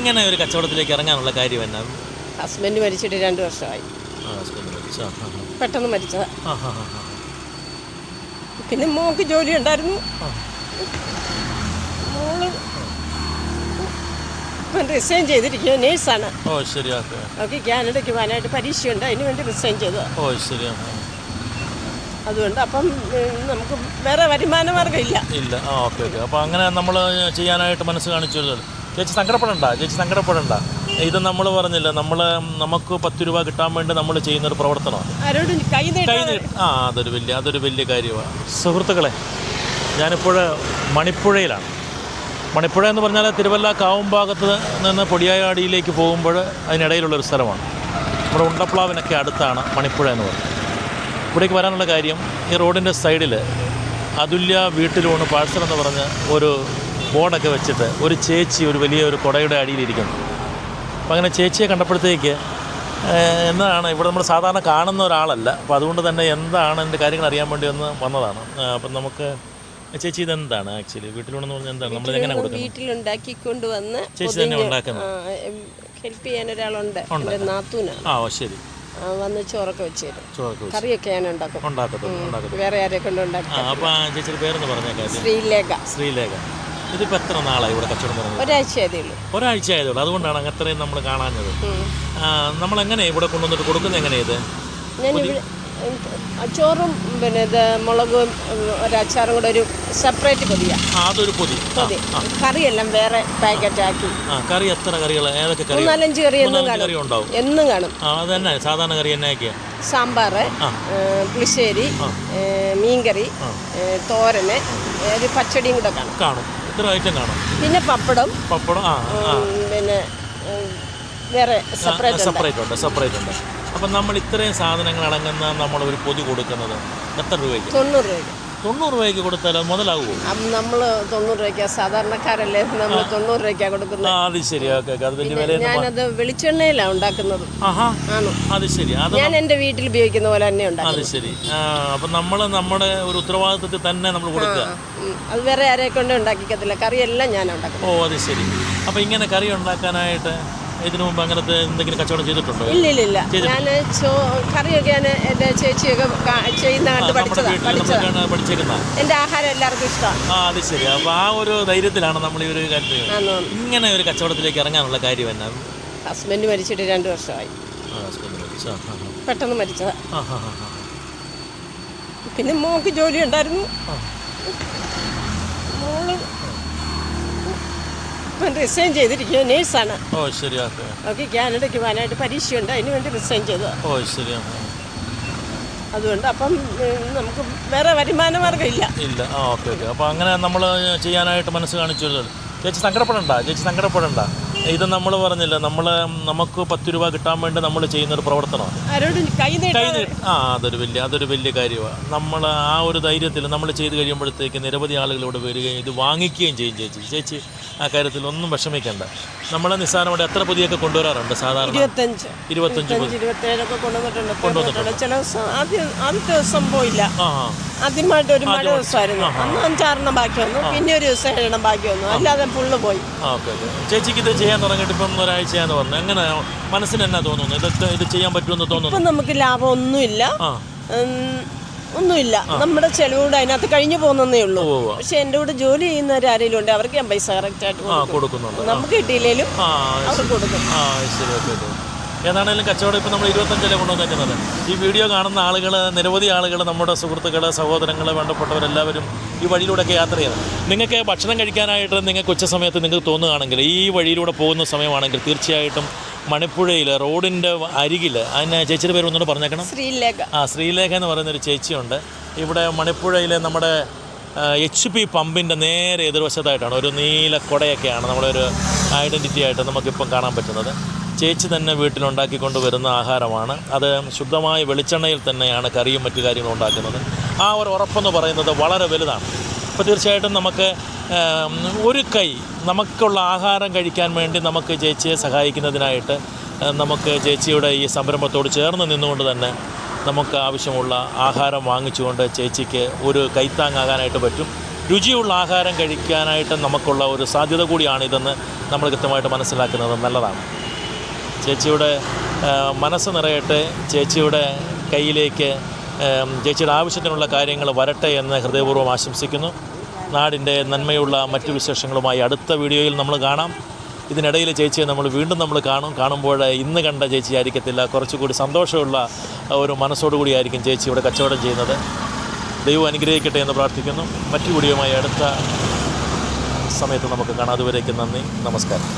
ഇങ്ങനെ ഒരു കച്ചവടത്തിലേക്ക് ഇറങ്ങാനുള്ള കാര്യം എന്നാ? ഹസ്ബൻഡ് മരിച്ചിട്ട് 2 വർഷമായി. ഹസ്ബൻഡ് മരിച്ചോ? പെട്ടെന്ന് മരിച്ചതാ. പിന്നെ മോക്ക് ജോലി ഉണ്ടായിരുന്നു. മോള് ഇപ്പം റിസൈൻ ചെയ്തിരിക്കുക, നേഴ്സാണ്. ഓ ശരി. ഓക്കെ. അവർക്ക് കാനഡയ്ക്ക് പോകാനായിട്ട് പരീക്ഷയുണ്ട്, അതിന് വേണ്ടി റിസൈൻ ചെയ്തതാണ്. ഓ ശരി. അതുകൊണ്ട് അപ്പം നമുക്ക് വേറെ വരുമാന മാർഗ്ഗം ഇല്ല. Okay okay. അപ്പോൾ അങ്ങനെ നമ്മൾ ചെയ്യാനായിട്ട് മനസ്സ് കാണിച്ചു. ചേച്ചി സങ്കടപ്പെടണ്ട. ഇത് നമ്മൾ പറഞ്ഞില്ല, നമുക്ക് 10 രൂപ കിട്ടാൻ വേണ്ടി നമ്മൾ ചെയ്യുന്നൊരു പ്രവർത്തനമാണ്. ആരോടും കൈ അതൊരു വലിയ കാര്യമാണ്. സുഹൃത്തുക്കളെ, ഞാനിപ്പോൾ മണിപ്പുഴയിലാണ്. മണിപ്പുഴ എന്ന് പറഞ്ഞാൽ തിരുവല്ല കാവുംഭാഗത്ത് നിന്ന് പൊടിയാടിയിലേക്ക് പോകുമ്പോൾ അതിനിടയിലുള്ളൊരു സ്ഥലമാണ്. നമ്മുടെ ഉണ്ടപ്ലാവിനൊക്കെ അടുത്താണ് മണിപ്പുഴ എന്ന് പറയുന്നത്. ഇവിടേക്ക് വരാനുള്ള കാര്യം, ഈ റോഡിൻ്റെ സൈഡിൽ അതുല്യ വീട്ടിലൂണ് പാഴ്സൽ എന്ന് പറഞ്ഞ് ഒരു ബോർഡൊക്കെ വെച്ചിട്ട് ഒരു ചേച്ചി ഒരു വലിയൊരു കുടയുടെ അടിയിലിരിക്കുന്നു. അപ്പം അങ്ങനെ ചേച്ചിയെ കണ്ടപ്പോഴത്തേക്ക് എന്താണ്, ഇവിടെ നമ്മൾ സാധാരണ കാണുന്ന ഒരാളല്ല. അപ്പോൾ അതുകൊണ്ട് തന്നെ എന്താണ് എൻ്റെ കാര്യങ്ങൾ അറിയാൻ വേണ്ടി ഒന്ന് വന്നതാണ്. അപ്പം നമുക്ക് ചേച്ചി ഇതെന്താണ് ആക്ച്വലി വീട്ടിലൂണെന്ന് പറഞ്ഞാൽ എന്താണ്, നമ്മളിതെങ്ങനെ കൊടുക്കുന്നത്? വീട്ടിലുണ്ടാക്കിക്കൊണ്ട് വന്ന് ചേച്ചി തന്നെ ഉണ്ടാക്കുന്നത്. ഹെൽപ്പ് ചെയ്യാൻ ഒരാളുണ്ട്, എൻ്റെ നാത്തൂനാണ്. ശരി. വന്ന് ചോറൊക്കെ വെച്ച് തരും. കറിയൊക്കെ ഞാൻ ഉണ്ടാക്കും. വേറെ ആരെ കൊണ്ട് ഉണ്ടാക്കും. അപ്പോൾ ചേച്ചിയുടെ പേരെന്ന് പറഞ്ഞേക്കാം? ശ്രീലേഖ. ഇതിപ്പോൾ എത്ര നാളായി ഇവിടെ കച്ചവടം തുടങ്ങി? ഒരാഴ്ച ആയതേ ഉള്ളൂ. അതുകൊണ്ടാണ് അത്രയും നമ്മൾ കാണാഞ്ഞത്. നമ്മളെങ്ങനെ ഇവിടെ കൊണ്ടുവന്നിട്ട് കൊടുക്കുന്നത് എങ്ങനെയാണ്? ഞാനിവിടെ ചോറും പിന്നെ ഇത് മുളകും ഒരച്ചാറും കൂടെ ഒരു സെപ്പറേറ്റ് പൊതിയാണ്. അതൊരു പൊതി. കറിയെല്ലാം വേറെ പാക്കറ്റ് ആക്കി. കറി എത്ര കറികൾ? ഏതൊക്കെ കറി? 4-5 കറി എന്നും കാണും. അതന്നെ സാധാരണ കറി എന്നൊക്കെയാ? സാമ്പാർ, പുളിശ്ശേരി, മീൻകറി, തോരന്, ഒരു പച്ചടിയും കൂടെ കാണും. ഇത്ര ഐറ്റം കാണും. പിന്നെ പപ്പടം. പിന്നെ വേറെ സെപ്പറേറ്റ് ഉണ്ട്. അപ്പം നമ്മൾ ഇത്രയും സാധനങ്ങൾ അടങ്ങുന്ന നമ്മൾ ഒരു പൊതി കൊടുക്കുന്നത് എത്ര രൂപയ്ക്ക്? 90 രൂപയ്ക്ക് കൊടുത്താൽ മുതലാകുമോ? നമ്മൾ 90 രൂപയ്ക്കാണ് സാധാരണക്കാരല്ലേ, നമ്മൾ 90 രൂപയ്ക്കാണ് കൊടുക്കുന്നത്. അത് ശരി. ഓക്കെ. അത് വലിയ വില. ഞാനത് വെളിച്ചെണ്ണയിലാണ് ഉണ്ടാക്കുന്നത്. ആണോ? അത് ശരി. ഞാൻ എൻ്റെ വീട്ടിൽ ഉപയോഗിക്കുന്ന പോലെ തന്നെ ഉണ്ടാക്കും. അത് ശരി. അപ്പം നമ്മുടെ ഒരു ഉത്തരവാദിത്വത്തിൽ തന്നെ നമ്മൾ കൊടുക്കുക. അത് വേറെ ആരെ കൊണ്ട് ഉണ്ടാക്കിക്കത്തില്ല, കറിയെല്ലാം ഞാൻ ഉണ്ടാക്കും. ഓ അത് ശരി. അപ്പം ഇങ്ങനെ കറി ഉണ്ടാക്കാനായിട്ട് ഇതിനു മുമ്പ് അങ്ങനത്തെ എന്തെങ്കിലും കച്ചവടം ചെയ്തിട്ടുണ്ടോ? ഇല്ല. ഞാൻ കറിയൊക്കെ ഞാൻ എൻ്റെ ചേച്ചിയൊക്കെ ചെയ്യുന്ന കണ്ട് പഠിച്ചതാണ്. എൻ്റെ ആഹാരം എല്ലാവർക്കും ഇഷ്ടമാണ്. അത് ശരി. അപ്പോൾ ആ ഒരു ധൈര്യത്തിലാണ് നമ്മൾ ഈ ഒരു കാര്യം ഇങ്ങനെ ഒരു കച്ചവടത്തിലേക്ക് ഇറങ്ങാനുള്ള കാര്യം എന്നാ? ഹസ്ബൻഡ് മരിച്ചിട്ട് 2 വർഷമായി. പെട്ടെന്ന് മരിച്ചതാ. പിന്നെ മോക്ക് ജോലി ഉണ്ടായിരുന്നു. മോള് ഇപ്പം റിസൈൻ ചെയ്തിരിക്കുക, നേഴ്സാണ്. ഓ ശരി. ഓക്കെ. അവർക്ക് കാനഡയ്ക്ക് പോകാനായിട്ട് പരീക്ഷയുണ്ട്, അതിന് വേണ്ടി റിസൈൻ ചെയ്തതാണ്. ഓ ശരി. അതുകൊണ്ട് അപ്പം നമുക്ക് വേറെ വരുമാന മാർഗ്ഗം ഇല്ല. Okay okay. അപ്പോൾ അങ്ങനെ നമ്മൾ ചെയ്യാനായിട്ട് മനസ്സ് കാണിച്ചു. ചേച്ചി സങ്കടപ്പെടണ്ട. ഇത് നമ്മൾ പറഞ്ഞില്ല, നമുക്ക് 10 രൂപ കിട്ടാൻ വേണ്ടി നമ്മൾ ചെയ്യുന്നൊരു പ്രവർത്തനമാണ്. ആരോടും കൈ അതൊരു വലിയ കാര്യമാണ്. നമ്മൾ ആ ഒരു ധൈര്യത്തിൽ നമ്മൾ ചെയ്ത് കഴിയുമ്പോഴത്തേക്ക് നിരവധി ആളുകൾ ഇവിടെ വരികയും ഇത് വാങ്ങിക്കുകയും ചെയ്യും. ചേച്ചി ആ കാര്യത്തിൽ ഒന്നും വിഷമിക്കേണ്ട. നമ്മൾ നിസ്സാരമായിട്ട് എത്ര പൊതിയൊക്കെ കൊണ്ടുവരാറുണ്ട്? സാധാരണ 25-27 കൊണ്ടുവന്നിട്ടുണ്ട്. ചില ആദ്യത്തെ ദിവസം പോയില്ല. ആദ്യമായിട്ട് ഒരു മഴ ദിവസമായിരുന്നു, അന്ന് 5-6 ബാക്കി വന്നു. പിന്നെ ഒരു ദിവസം 7 ബാക്കി വന്നു, അല്ലാതെ ഫുള്ള് പോയി. ചേച്ചിക്ക് ഇത് ചെയ്യാൻ തുടങ്ങിയിട്ട് ഇപ്പം ഒരാഴ്ചയാന്ന് പറഞ്ഞു. എങ്ങനെ മനസ്സിന് എന്നാ തോന്നുന്നു? ഇത് ചെയ്യാൻ പറ്റുമെന്ന് തോന്നുന്നു? ഇപ്പം നമുക്ക് ലാഭം ഒന്നുമില്ല. നമ്മുടെ ചെലവുകൂടെ അതിനകത്ത് കഴിഞ്ഞു പോകുന്നേ ഉള്ളൂ. പക്ഷെ എൻ്റെ കൂടെ ജോലി ചെയ്യുന്നവരാരെങ്കിലും ഉണ്ട്, അവർക്ക് ഞാൻ പൈസ കറക്റ്റായിട്ട് കൊടുക്കുന്നുണ്ട്. നമുക്ക് കിട്ടിയില്ലേലും അവർക്ക് കൊടുക്കും. ഏതാണെങ്കിലും കച്ചവടം ഇപ്പം നമ്മൾ 25 കൊണ്ടുവന്നേക്കുന്നത്. ഈ വീഡിയോ കാണുന്ന ആളുകൾ, നിരവധി ആളുകൾ, നമ്മുടെ സുഹൃത്തുക്കൾ, സഹോദരങ്ങൾ, വേണ്ടപ്പെട്ടവരെല്ലാവരും ഈ വഴിയിലൂടെയൊക്കെ യാത്ര ചെയ്യണം. നിങ്ങൾക്ക് ഭക്ഷണം കഴിക്കാനായിട്ട് നിങ്ങൾക്ക് ഉച്ച സമയത്ത് നിങ്ങൾക്ക് തോന്നുകയാണെങ്കിൽ, ഈ വഴിയിലൂടെ പോകുന്ന സമയമാണെങ്കിൽ തീർച്ചയായിട്ടും മണിപ്പുഴയിൽ റോഡിൻ്റെ അരികിൽ, അതിന് ചേച്ചിയുടെ പേര് ഒന്നുകൂടെ പറഞ്ഞേക്കണം. ശ്രീലേഖ എന്ന് പറയുന്നൊരു ചേച്ചിയുണ്ട്. ഇവിടെ മണിപ്പുഴയിലെ നമ്മുടെ HP പമ്പിൻ്റെ നേരെ എതിർവശത്തായിട്ടാണ്. ഒരു നീല കുടയൊക്കെയാണ് നമ്മുടെ ഒരു ഐഡൻറ്റിറ്റി ആയിട്ട് നമുക്കിപ്പം കാണാൻ പറ്റുന്നത്. ചേച്ചി തന്നെ വീട്ടിലുണ്ടാക്കിക്കൊണ്ട് വരുന്ന ആഹാരമാണ്. അത് ശുദ്ധമായ വെളിച്ചെണ്ണയിൽ തന്നെയാണ് കറിയും മറ്റു കാര്യങ്ങളും ഉണ്ടാക്കുന്നത്. ആ ഒരു ഉറപ്പെന്ന് പറയുന്നത് വളരെ വലുതാണ്. അപ്പോൾ തീർച്ചയായിട്ടും നമുക്ക് ഒരു കൈ നമുക്കുള്ള ആഹാരം കഴിക്കാൻ വേണ്ടി നമുക്ക് ചേച്ചിയെ സഹായിക്കുന്നതിനായിട്ട് നമുക്ക് ചേച്ചിയുടെ ഈ സംരംഭത്തോട് ചേർന്ന് നിന്നുകൊണ്ട് തന്നെ നമുക്ക് ആവശ്യമുള്ള ആഹാരം വാങ്ങിച്ചുകൊണ്ട് ചേച്ചിക്ക് ഒരു കൈത്താങ്ങാകാനായിട്ട് പറ്റും. രുചിയുള്ള ആഹാരം കഴിക്കാനായിട്ട് നമുക്കുള്ള ഒരു സാധ്യത കൂടിയാണിതെന്ന് നമ്മൾ കൃത്യമായിട്ട് മനസ്സിലാക്കുന്നത് നല്ലതാണ്. ചേച്ചിയുടെ മനസ്സ് നിറയട്ടെ, ചേച്ചിയുടെ കയ്യിലേക്ക് ചേച്ചിയുടെ ആവശ്യത്തിനുള്ള കാര്യങ്ങൾ വരട്ടെ എന്ന് ഹൃദയപൂർവ്വം ആശംസിക്കുന്നു. നാടിൻ്റെ നന്മയുള്ള മറ്റു വിശേഷങ്ങളുമായി അടുത്ത വീഡിയോയിൽ നമ്മൾ കാണാം. ഇതിനിടയിൽ ചേച്ചിയെ വീണ്ടും കാണുമ്പോൾ ഇന്ന് കണ്ട ചേച്ചി ആയിരിക്കത്തില്ല, കുറച്ചുകൂടി സന്തോഷമുള്ള ഒരു മനസ്സോടുകൂടിയായിരിക്കും ചേച്ചി ഇവിടെ കച്ചവടം ചെയ്യുന്നത്. ദൈവം അനുഗ്രഹിക്കട്ടെ എന്ന് പ്രാർത്ഥിക്കുന്നു. മറ്റു വീഡിയോയുമായി അടുത്ത സമയത്ത് നമുക്ക് കാണാം. അതുവരേക്കും നന്ദി, നമസ്കാരം.